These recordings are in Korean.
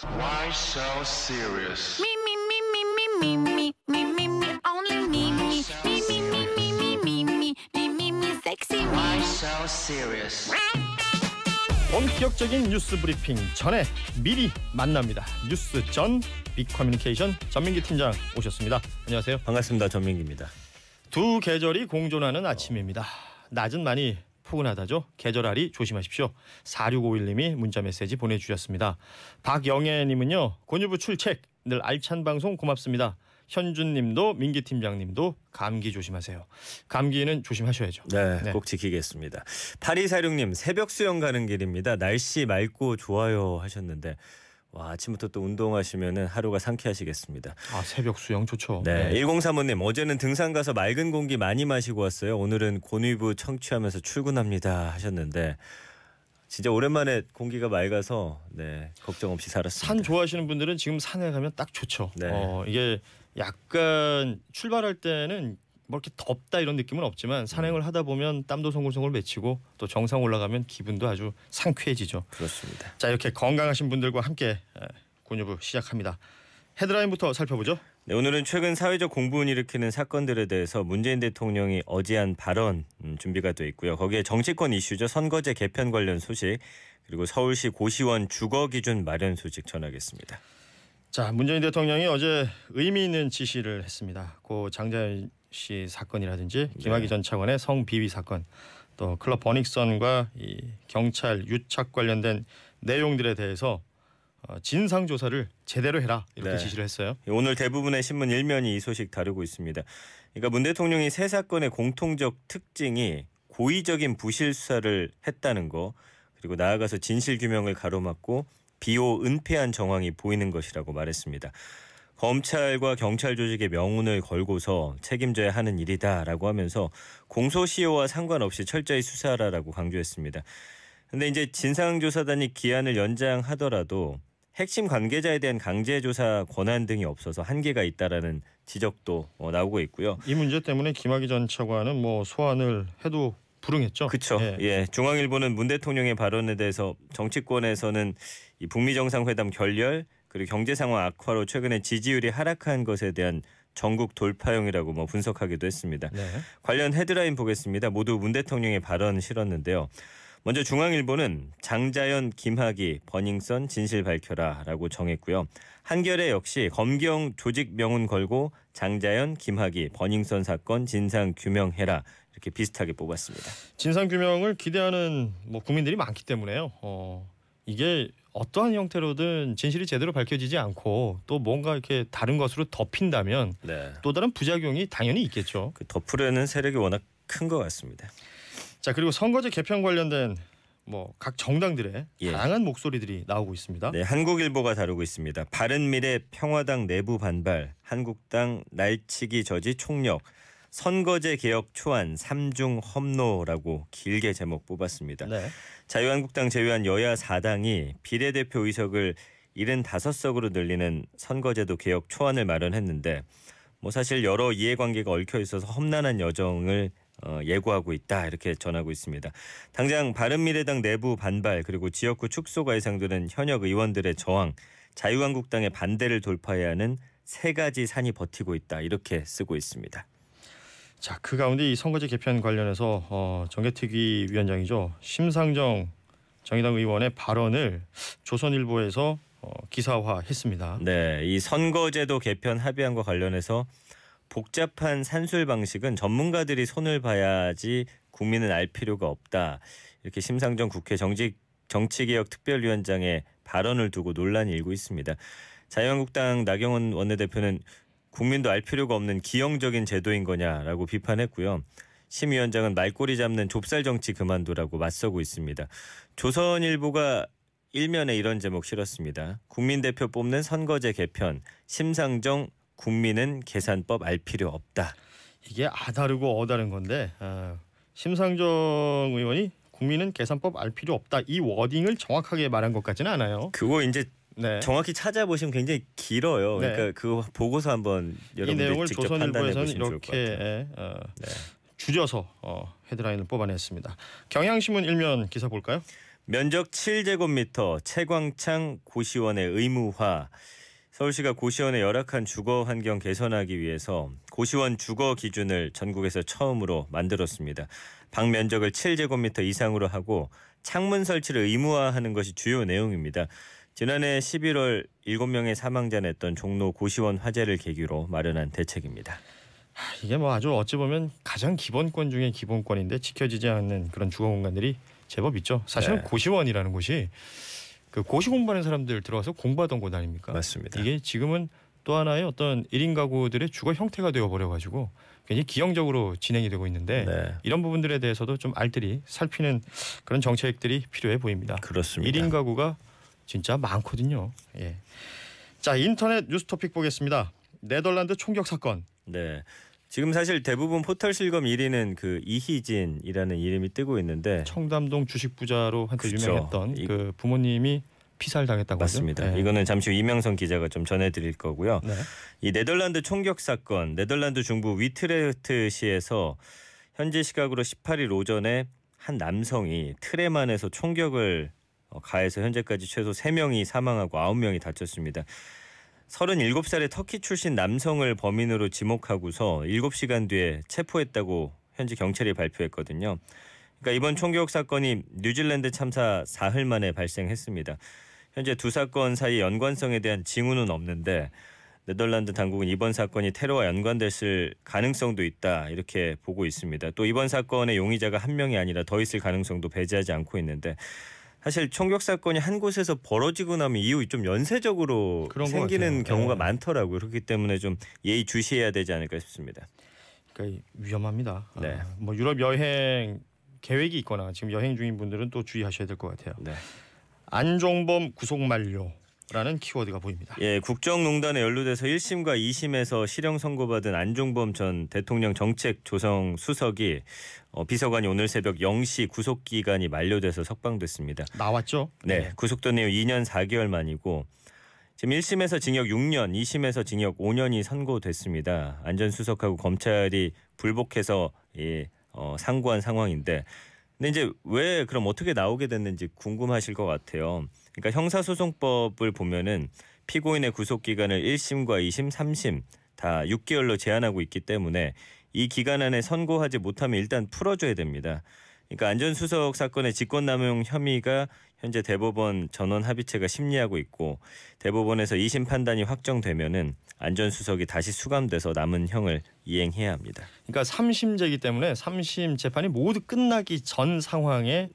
Why so serious? Me, me, me, me, me, me, me, me, me, me, only me, me, me, me, me, me, me, me, me, me, me, me, sexy me. Why so serious? 본격적인 뉴스 브리핑 전에 미리 만납니다. 뉴스 전 빅커뮤니케이션 전민기 팀장 오셨습니다. 안녕하세요. 반갑습니다. 전민기입니다. 두 계절이 공존하는 아침입니다. 낮은 많이 포근하다죠. 계절알이 조심하십시오. 4651님이 문자 메시지 보내주셨습니다. 박영애님은요. 권유부 출첵 늘 알찬 방송 고맙습니다. 현준님도 민기 팀장님도 감기 조심하세요. 감기는 조심하셔야죠. 네, 꼭 지키겠습니다. 8246님 새벽 수영 가는 길입니다. 날씨 맑고 좋아요 하셨는데 와, 아침부터 또 운동하시면은 하루가 상쾌하시겠습니다. 아, 새벽 수영 좋죠. 네, 1035님 어제는 등산 가서 맑은 공기 많이 마시고 왔어요. 오늘은 곤위부 청취하면서 출근합니다 하셨는데 진짜 오랜만에 공기가 맑아서 네, 걱정 없이 살았습니다. 산 좋아하시는 분들은 지금 산에 가면 딱 좋죠. 네. 이게 약간 출발할 때는 뭐 이렇게 덥다 이런 느낌은 없지만 산행을 하다 보면 땀도 송골송골 맺히고 또 정상 올라가면 기분도 아주 상쾌해지죠. 그렇습니다. 자, 이렇게 건강하신 분들과 함께 곤유부 시작합니다. 헤드라인부터 살펴보죠. 네, 오늘은 최근 사회적 공분을 일으키는 사건들에 대해서 문재인 대통령이 어제 한 발언 준비가 돼 있고요. 거기에 정치권 이슈죠. 선거제 개편 관련 소식 그리고 서울시 고시원 주거 기준 마련 소식 전하겠습니다. 자, 문재인 대통령이 어제 의미 있는 지시를 했습니다. 고 장자연 씨 사건이라든지 김학의 전 차관의 성비위 사건, 또 클럽 버닉선과 이 경찰 유착 관련된 내용들에 대해서 진상 조사를 제대로 해라 이렇게 지시를 했어요. 오늘 대부분의 신문 일면이 이 소식 다루고 있습니다. 그러니까 문 대통령이 세 사건의 공통적 특징이 고의적인 부실 수사를 했다는 거, 그리고 나아가서 진실 규명을 가로막고 비호 은폐한 정황이 보이는 것이라고 말했습니다. 검찰과 경찰 조직의 명운을 걸고서 책임져야 하는 일이다라고 하면서 공소시효와 상관없이 철저히 수사하라라고 강조했습니다. 그런데 이제 진상조사단이 기한을 연장하더라도 핵심 관계자에 대한 강제조사 권한 등이 없어서 한계가 있다라는 지적도 나오고 있고요. 이 문제 때문에 김학의 전 차관은 뭐 소환을 해도 불응했죠. 그렇죠. 예, 중앙일보는 문 대통령의 발언에 대해서 정치권에서는 이 북미 정상회담 결렬 그리고 경제 상황 악화로 최근에 지지율이 하락한 것에 대한 전국 돌파용이라고 분석하기도 했습니다. 네. 관련 헤드라인 보겠습니다. 모두 문 대통령의 발언 실었는데요. 먼저 중앙일보는 장자연, 김학의, 버닝썬 진실 밝혀라라고 정했고요. 한겨레 역시 검경 조직 명운 걸고 장자연, 김학의, 버닝썬 사건 진상 규명해라 이렇게 비슷하게 뽑았습니다. 진상 규명을 기대하는 국민들이 많기 때문에요. 이게 어떠한 형태로든 진실이 제대로 밝혀지지 않고 또 뭔가 이렇게 다른 것으로 덮인다면 또 다른 부작용이 당연히 있겠죠. 그 덮으려는 세력이 워낙 큰 것 같습니다. 자, 그리고 선거제 개편 관련된 각 정당들의 다양한 목소리들이 나오고 있습니다. 네, 한국일보가 다루고 있습니다. 바른미래 평화당 내부 반발, 한국당 날치기 저지 총력, 선거제 개혁 초안 3중 험노라고 길게 제목 뽑았습니다. 네. 자유한국당 제외한 여야 4당이 비례대표 의석을 75석으로 늘리는 선거제도 개혁 초안을 마련했는데 사실 여러 이해관계가 얽혀 있어서 험난한 여정을 예고하고 있다 이렇게 전하고 있습니다. 당장 바른미래당 내부 반발 그리고 지역구 축소가 예상되는 현역 의원들의 저항, 자유한국당의 반대를 돌파해야 하는 세 가지 산이 버티고 있다 이렇게 쓰고 있습니다. 자, 그 가운데 이 선거제 개편 관련해서 정개특위 위원장이죠. 심상정 정의당 의원의 발언을 조선일보에서 기사화했습니다. 네, 이 선거제도 개편 합의안과 관련해서 복잡한 산술 방식은 전문가들이 손을 봐야지 국민은 알 필요가 없다. 이렇게 심상정 국회 정치개혁 특별위원장의 발언을 두고 논란이 일고 있습니다. 자유한국당 나경원 원내대표는 국민도 알 필요가 없는 기형적인 제도인 거냐라고 비판했고요. 심 위원장은 말꼬리 잡는 좁쌀 정치 그만두라고 맞서고 있습니다. 조선일보가 일면에 이런 제목 실었습니다. 국민 대표 뽑는 선거제 개편, 심상정 국민은 계산법 알 필요 없다. 이게 아다르고 어다른 건데 심상정 의원이 국민은 계산법 알 필요 없다 이 워딩을 정확하게 말한 것 같지는 않아요. 그거 이제 정확히 찾아보시면 굉장히 길어요. 그러니까 그거 보고서 한번 여러분들 이 내용을 직접 판단해 조선일보에서는 보시면 좋을 것 같아요. 이렇게 줄여서 헤드라인을 뽑아냈습니다. 경향신문 일면 기사 볼까요? 면적 7제곱미터 채광창 고시원의 의무화. 서울시가 고시원의 열악한 주거 환경 개선하기 위해서 고시원 주거 기준을 전국에서 처음으로 만들었습니다. 방 면적을 7제곱미터 이상으로 하고 창문 설치를 의무화하는 것이 주요 내용입니다. 지난해 11월 7명의 사망자 냈던 종로 고시원 화재를 계기로 마련한 대책입니다. 이게 뭐 아주 어찌 보면 가장 기본권 중에 기본권인데 지켜지지 않는 그런 주거 공간들이 제법 있죠. 사실은 네. 고시원이라는 곳이 그 고시 공부하는 사람들 들어와서 공부하던 곳 아닙니까? 맞습니다. 이게 지금은 또 하나의 어떤 1인 가구들의 주거 형태가 되어버려가지고 굉장히 기형적으로 진행이 되고 있는데 네. 이런 부분들에 대해서도 좀 알뜰히 살피는 그런 정책들이 필요해 보입니다. 그렇습니다. 1인 가구가 진짜 많거든요. 예. 자, 인터넷 뉴스 토픽 보겠습니다. 네덜란드 총격 사건. 네. 지금 사실 대부분 포털 실검 1위는 그 이희진이라는 이름이 뜨고 있는데 청담동 주식 부자로 한때 그렇죠. 유명했던 그 부모님이 피살당했다고 맞습니다. 하죠. 네. 이거는 잠시 후 이명선 기자가 좀 전해드릴 거고요. 네. 이 네덜란드 총격 사건, 네덜란드 중부 위트레흐트시에서 현지 시각으로 18일 오전에 한 남성이 트램 안에서 총격을 가해서 현재까지 최소 3명이 사망하고 9명이 다쳤습니다. 37살의 터키 출신 남성을 범인으로 지목하고서 7시간 뒤에 체포했다고 현지 경찰이 발표했거든요. 그러니까 이번 총격 사건이 뉴질랜드 참사 사흘 만에 발생했습니다. 현재 두 사건 사이 연관성에 대한 징후는 없는데 네덜란드 당국은 이번 사건이 테러와 연관됐을 가능성도 있다 이렇게 보고 있습니다. 또 이번 사건의 용의자가 한 명이 아니라 더 있을 가능성도 배제하지 않고 있는데 사실 총격 사건이 한 곳에서 벌어지고 나면 이후 좀 연쇄적으로 그런 것 생기는 같아요. 경우가 네. 많더라고요. 그렇기 때문에 좀 예의 주시해야 되지 않을까 싶습니다. 그러니까 위험합니다. 네. 뭐 유럽 여행 계획이 있거나 지금 여행 중인 분들은 또 주의하셔야 될 것 같아요. 네. 안종범 구속 만료라는 키워드가 보입니다. 예, 국정농단에 연루돼서 1심과 2심에서 실형 선고받은 안종범 전 대통령 정책조성 수석이 비서관이 오늘 새벽 0시 구속 기간이 만료돼서 석방됐습니다. 나왔죠? 네, 구속된 이후 2년 4개월 만이고 지금 1심에서 징역 6년, 2심에서 징역 5년이 선고됐습니다. 안 전 수석하고 검찰이 불복해서 상고한 상황인데 근데 이제 왜 그럼 어떻게 나오게 됐는지 궁금하실 것 같아요. 그러니까 형사소송법을 보면은 피고인의 구속 기간을 1심과 2심, 3심 다 6개월로 제한하고 있기 때문에 이 기간 안에 선고하지 못하면 일단 풀어줘야 됩니다. 그러니까 안 전 수석 사건의 직권남용 혐의가 현재 대법원 전원 합의체가 심리하고 있고 대법원에서 2심 판단이 확정되면은 안 전 수석이 다시 수감돼서 남은 형을 이행해야 합니다. 그러니까 3심제이기 때문에 3심 재판이 모두 끝나기 전 상황에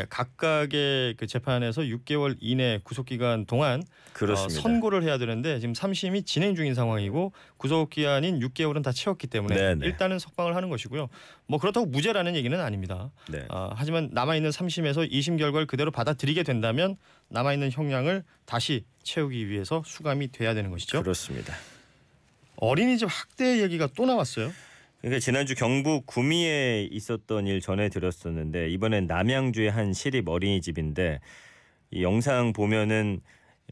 각각의 그 재판에서 6개월 이내 구속기간 동안 그렇습니다. 선고를 해야 되는데 지금 3심이 진행 중인 상황이고 구속기한인 6개월은 다 채웠기 때문에 네네. 일단은 석방을 하는 것이고요. 뭐 그렇다고 무죄라는 얘기는 아닙니다. 네. 하지만 남아있는 3심에서 2심 결과를 그대로 받아들이게 된다면 남아있는 형량을 다시 채우기 위해서 수감이 돼야 되는 것이죠. 그렇습니다. 어린이집 학대 얘기가 또 나왔어요. 그러니까 지난주 경북 구미에 있었던 일 전해드렸었는데 이번엔 남양주의 한 시립 어린이집인데 이 영상 보면은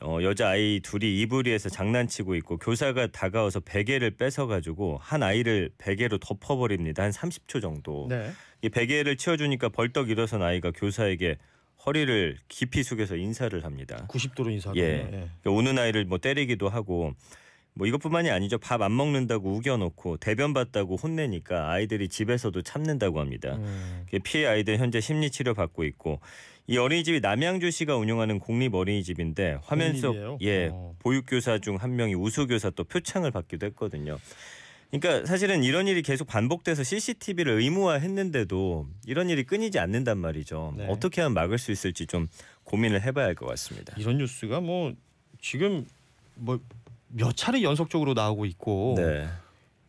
여자아이 둘이 이불위에서 장난치고 있고 교사가 다가와서 베개를 뺏어가지고 한 아이를 베개로 덮어버립니다. 한 30초 정도. 네. 이 베개를 치워주니까 벌떡 일어선 아이가 교사에게 허리를 깊이 숙여서 인사를 합니다. 90도로 인사하고. 예. 우는 아이를 뭐 때리기도 하고 뭐 이것뿐만이 아니죠. 밥 안 먹는다고 우겨놓고 대변 봤다고 혼내니까 아이들이 집에서도 참는다고 합니다. 피해 아이들 현재 심리치료 받고 있고 이 어린이집이 남양주시가 운영하는 공립 어린이집인데 화면 속 공립이에요? 보육교사 중 한 명이 우수교사 또 표창을 받기도 했거든요. 그러니까 사실은 이런 일이 계속 반복돼서 CCTV를 의무화했는데도 이런 일이 끊이지 않는단 말이죠. 네. 어떻게 하면 막을 수 있을지 좀 고민을 해봐야 할 것 같습니다. 이런 뉴스가 뭐 지금 뭐 몇 차례 연속적으로 나오고 있고 네.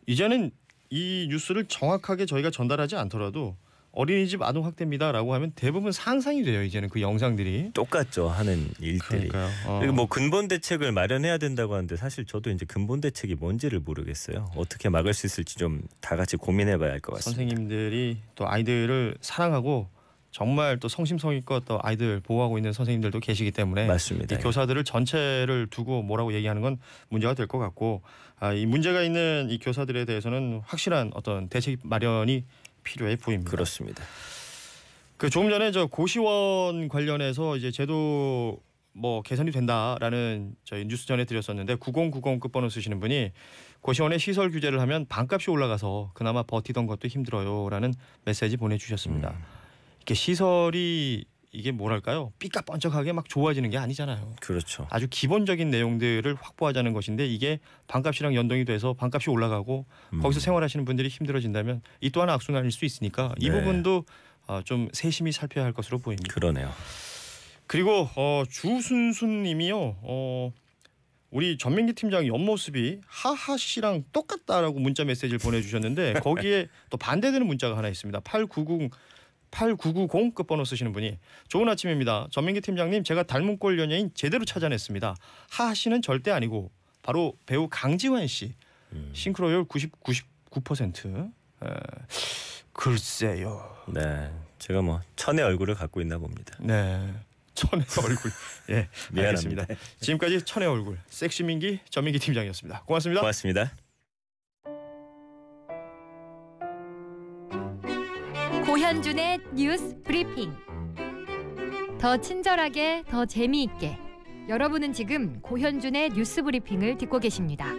이제는 이 뉴스를 정확하게 저희가 전달하지 않더라도 어린이집 아동 학대입니다라고 하면 대부분 상상이 돼요. 이제는 그 영상들이. 똑같죠 하는 일들이. 그러니까요. 그리고 뭐 근본 대책을 마련해야 된다고 하는데 사실 저도 이제 근본 대책이 뭔지를 모르겠어요. 어떻게 막을 수 있을지 좀 다 같이 고민해봐야 할 것 같습니다. 선생님들이 또 아이들을 사랑하고 정말 또 성심성의껏 또 아이들 보호하고 있는 선생님들도 계시기 때문에 맞습니다. 이 교사들을 전체를 두고 뭐라고 얘기하는 건 문제가 될 것 같고 이 문제가 있는 이 교사들에 대해서는 확실한 어떤 대책 마련이 필요해 보입니다. 그렇습니다. 그 조금 전에 저 고시원 관련해서 이제 제도 뭐 개선이 된다라는 저희 뉴스 전해드렸었는데 9090 끝번호 쓰시는 분이 고시원에 시설 규제를 하면 방값이 올라가서 그나마 버티던 것도 힘들어요라는 메시지 보내주셨습니다. 이게 시설이 이게 뭐랄까요? 삐까뻔쩍하게 막 좋아지는 게 아니잖아요. 그렇죠. 아주 기본적인 내용들을 확보하자는 것인데 이게 방값이랑 연동이 돼서 방값이 올라가고 거기서 생활하시는 분들이 힘들어진다면 이 또한 악순환일 수 있으니까 이 네. 부분도 좀 세심히 살펴야 할 것으로 보입니다. 그러네요. 그리고 주순순님이요. 우리 전민기 팀장 옆모습이 하하 씨랑 똑같다라고 문자 메시지를 보내주셨는데 거기에 또 반대되는 문자가 하나 있습니다. 8990 끝번호 쓰시는 분이 좋은 아침입니다. 전민기 팀장님 제가 닮은 꼴 연예인 제대로 찾아냈습니다. 하하 씨는 절대 아니고 바로 배우 강지환 씨. 싱크로율 99%. 글쎄요. 네, 제가 뭐 천의 얼굴을 갖고 있나 봅니다. 네. 천의 얼굴. 예, 미안합니다. 알겠습니다. 지금까지 천의 얼굴 섹시민기 전민기 팀장이었습니다. 고맙습니다. 고맙습니다. 고현준의 뉴스 브리핑. 더 친절하게, 더 재미있게. 여러분은 지금 고현준의 뉴스 브리핑을 듣고 계십니다.